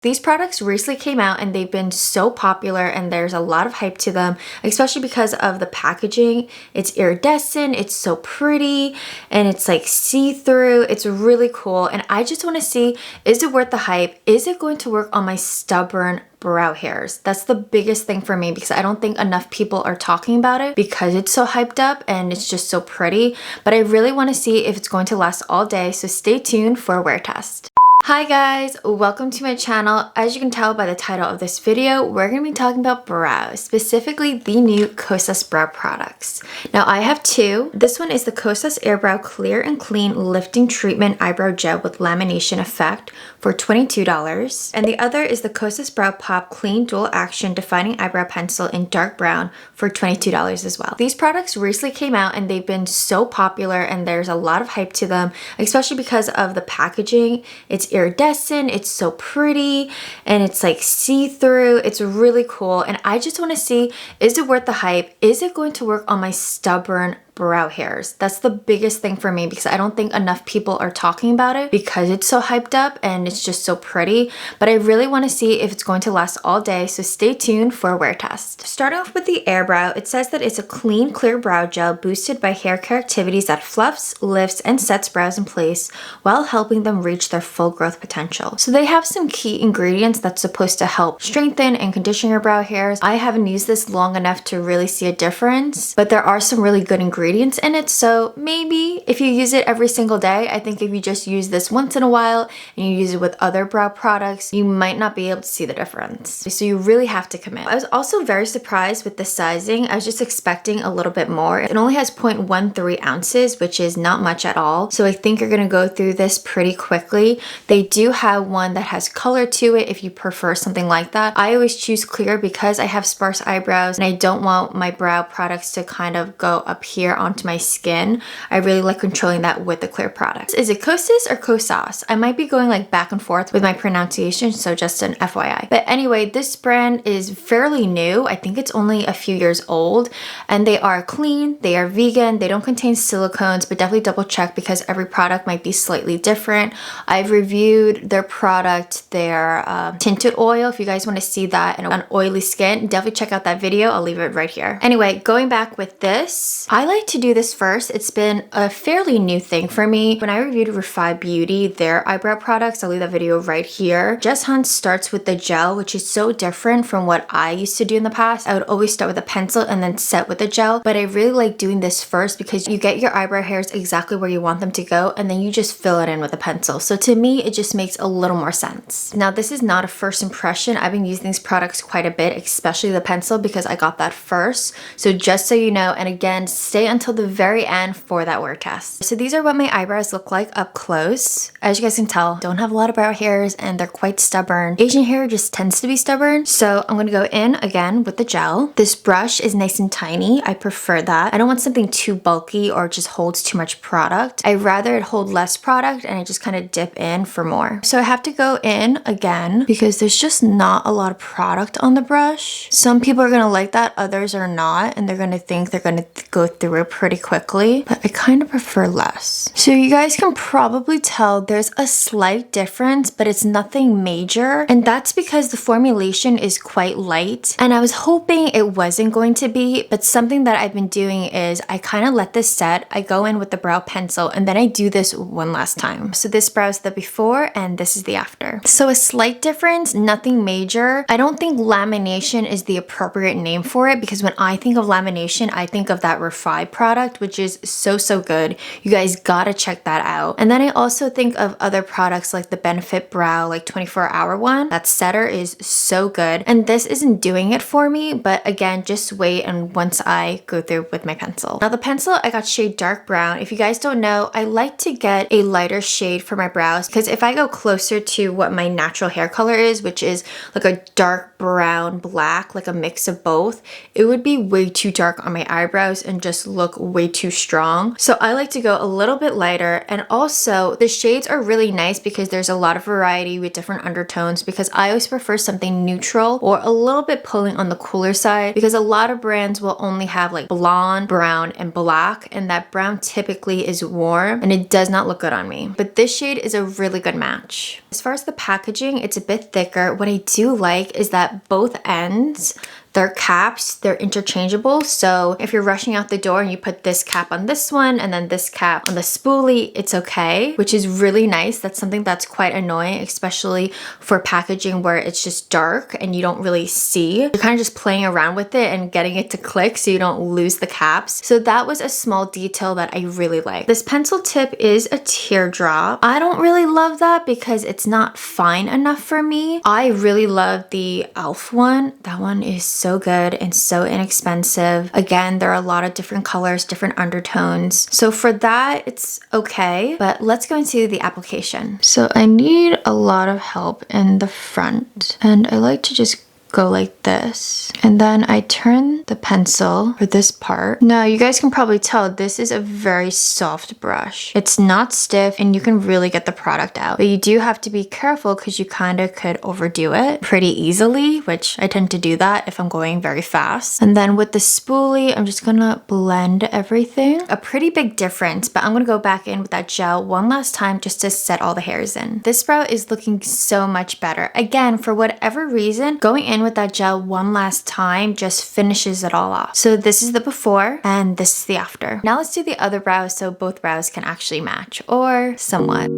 These products recently came out and they've been so popular and there's a lot of hype to them, especially because of the packaging. It's iridescent, it's so pretty, and it's like see-through. It's really cool and I just want to see, is it worth the hype? Is it going to work on my stubborn brow hairs? That's the biggest thing for me because I don't think enough people are talking about it because it's so hyped up and it's just so pretty. But I really want to see if it's going to last all day, so stay tuned for a wear test. Hi guys, welcome to my channel. As you can tell by the title of this video, we're going to be talking about brows, specifically the new Kosas brow products. Now I have two. This one is the Kosas Eyebrow Clear and Clean Lifting Treatment Eyebrow Gel with Lamination Effect for $22. And the other is the Kosas Brow Pop Clean Dual Action Defining Eyebrow Pencil in dark brown for $22 as well. These products recently came out and they've been so popular and there's a lot of hype to them, especially because of the packaging. It's iridescent, it's so pretty, and it's like see-through. It's really cool and I just want to see, is it worth the hype? Is it going to work on my stubborn brow hairs? That's the biggest thing for me because I don't think enough people are talking about it because it's so hyped up and it's just so pretty. But I really want to see if it's going to last all day, so stay tuned for a wear test. Starting off with the Eyebrow, it says that it's a clean, clear brow gel boosted by hair care activities that fluffs, lifts, and sets brows in place while helping them reach their full growth potential. So they have some key ingredients that's supposed to help strengthen and condition your brow hairs. I haven't used this long enough to really see a difference, but there are some really good ingredients in it, so maybe if you use it every single day. I think if you just use this once in a while and you use it with other brow products, you might not be able to see the difference. So you really have to commit. I was also very surprised with the sizing. I was just expecting a little bit more. It only has 0.13 ounces, which is not much at all. So I think you're gonna go through this pretty quickly. They do have one that has color to it if you prefer something like that. I always choose clear because I have sparse eyebrows and I don't want my brow products to kind of go up here onto my skin. I really like controlling that with the clear product. Is it Kosas or Kosas? I might be going like back and forth with my pronunciation, so just an FYI. But anyway, this brand is fairly new. I think it's only a few years old and they are clean, they are vegan, they don't contain silicones, but definitely double check because every product might be slightly different. I've reviewed their product, their tinted oil. If you guys want to see that and on oily skin, definitely check out that video. I'll leave it right here. Anyway, going back with this, I like to do this first. It's been a fairly new thing for me. When I reviewed Refi Beauty, their eyebrow products, I'll leave that video right here. Jess Hunt starts with the gel, which is so different from what I used to do in the past. I would always start with a pencil and then set with the gel, but I really like doing this first because you get your eyebrow hairs exactly where you want them to go and then you just fill it in with a pencil. So to me, it just makes a little more sense. Now, this is not a first impression. I've been using these products quite a bit, especially the pencil because I got that first. So just so you know, and again, stay until the very end for that wear test. So these are what my eyebrows look like up close. As you guys can tell, don't have a lot of brow hairs and they're quite stubborn. Asian hair just tends to be stubborn. So I'm gonna go in again with the gel. This brush is nice and tiny. I prefer that. I don't want something too bulky or just holds too much product. I'd rather it hold less product and I just kind of dip in for more. So I have to go in again because there's just not a lot of product on the brush. Some people are gonna like that, others are not, and they're gonna think they're gonna go through it pretty quickly, but I kind of prefer less. So you guys can probably tell there's a slight difference, but it's nothing major, and that's because the formulation is quite light, and I was hoping it wasn't going to be, but something that I've been doing is I kind of let this set. I go in with the brow pencil, and then I do this one last time. So this brow is the before, and this is the after. So a slight difference, nothing major. I don't think lamination is the appropriate name for it because when I think of lamination, I think of that Refi product, which is so good. You guys gotta check that out. And then I also think of other products like the Benefit Brow, like 24-hour one. That setter is so good. And this isn't doing it for me, but again, just wait and once I go through with my pencil. Now the pencil, I got shade dark brown. If you guys don't know, I like to get a lighter shade for my brows because if I go closer to what my natural hair color is, which is like a dark brown, black, like a mix of both, it would be way too dark on my eyebrows and just look look way too strong. So I like to go a little bit lighter, and also the shades are really nice because there's a lot of variety with different undertones, because I always prefer something neutral or a little bit pulling on the cooler side, because a lot of brands will only have like blonde, brown, and black, and that brown typically is warm and it does not look good on me. But this shade is a really good match. As far as the packaging, it's a bit thicker. What I do like is that both ends, they're caps, they're interchangeable. So if you're rushing out the door and you put this cap on this one and then this cap on the spoolie, it's okay, which is really nice. That's something that's quite annoying, especially for packaging where it's just dark and you don't really see. You're kind of just playing around with it and getting it to click so you don't lose the caps. So that was a small detail that I really like. This pencil tip is a teardrop. I don't really love that because it's not fine enough for me. I really love the e.l.f. one. That one is so good and so inexpensive. Again, there are a lot of different colors, different undertones. So for that, it's okay, but let's go into the application. So I need a lot of help in the front, and I like to just go like this, and then I turn the pencil for this part. Now you guys can probably tell this is a very soft brush. It's not stiff and you can really get the product out, but you do have to be careful because you kind of could overdo it pretty easily, which I tend to do that if I'm going very fast. And then with the spoolie, I'm just gonna blend everything. A pretty big difference, but I'm gonna go back in with that gel one last time just to set all the hairs in. This brow is looking so much better. Again, for whatever reason, going in with that gel one last time just finishes it all off. So this is the before and this is the after. Now let's do the other brows so both brows can actually match, or somewhat.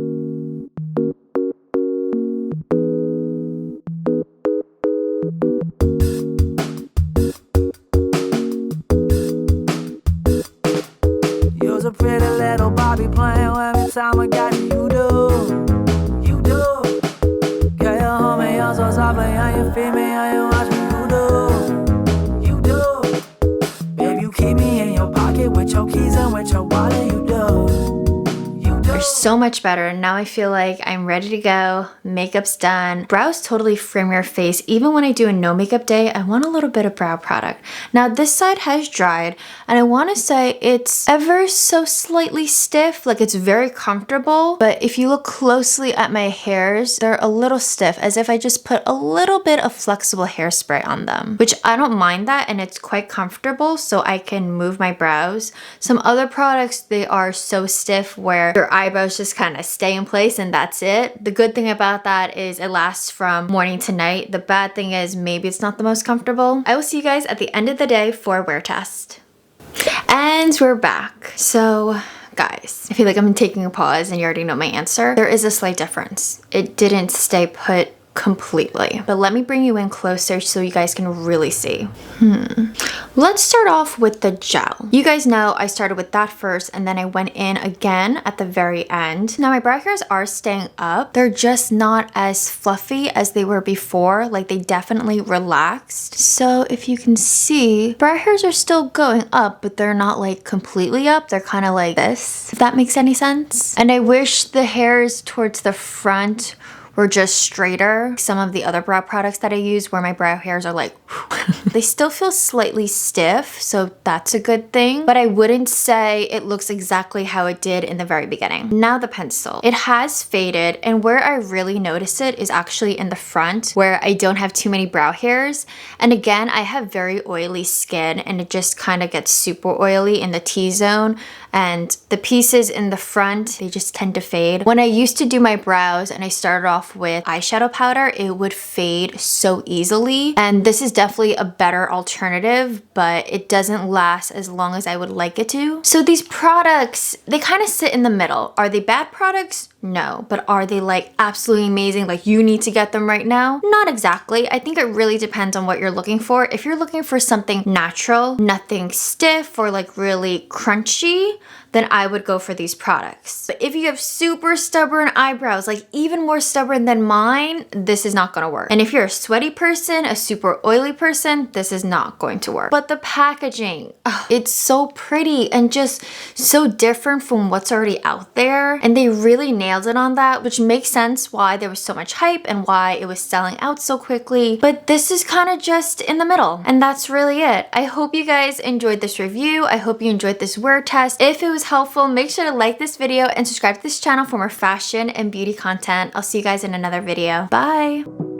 You're a pretty little Barbie playing every time I got you do. Yeah, you hold me on so softly and you feed me and you watch me, you do. Babe, you keep me in your pocket with your keys and with your wallet, you do. They're so much better. Now I feel like I'm ready to go. Makeup's done. Brows totally frame your face. Even when I do a no makeup day, I want a little bit of brow product. Now this side has dried, and I want to say it's ever so slightly stiff. Like it's very comfortable, but if you look closely at my hairs, they're a little stiff, as if I just put a little bit of flexible hairspray on them, which I don't mind that, and it's quite comfortable so I can move my brows. Some other products, they are so stiff where your eyebrows just kind of stay in place and that's it. The good thing about that is it lasts from morning to night. The bad thing is maybe it's not the most comfortable. I will see you guys at the end of the day for a wear test. And we're back. So guys, I feel like I'm taking a pause and you already know my answer. There is a slight difference. It didn't stay put completely, but let me bring you in closer so you guys can really see. Let's start off with the gel. You guys know I started with that first and then I went in again at the very end. Now my brow hairs are staying up. They're just not as fluffy as they were before. Like they definitely relaxed. So if you can see, brow hairs are still going up, but they're not like completely up. They're kind of like this, if that makes any sense. And I wish the hairs towards the front were just straighter. Some of the other brow products that I use where my brow hairs are like, they still feel slightly stiff, so that's a good thing. But I wouldn't say it looks exactly how it did in the very beginning. Now the pencil. It has faded, and where I really notice it is actually in the front where I don't have too many brow hairs. And again, I have very oily skin and it just kind of gets super oily in the T-zone. And the pieces in the front, they just tend to fade. When I used to do my brows and I started off with eyeshadow powder, it would fade so easily. And this is definitely a better alternative, but it doesn't last as long as I would like it to. So these products, they kind of sit in the middle. Are they bad products? No. But are they like absolutely amazing? Like you need to get them right now? Not exactly. I think it really depends on what you're looking for. If you're looking for something natural, nothing stiff or like really crunchy, then I would go for these products. But if you have super stubborn eyebrows, like even more stubborn than mine, this is not gonna work. And if you're a sweaty person, a super oily person, this is not going to work. But the packaging, it's so pretty and just so different from what's already out there. And they really nailed it on that, which makes sense why there was so much hype and why it was selling out so quickly. But this is kind of just in the middle. And that's really it. I hope you guys enjoyed this review. I hope you enjoyed this wear test. If it was helpful, make sure to like this video and subscribe to this channel for more fashion and beauty content. I'll see you guys in another video. Bye!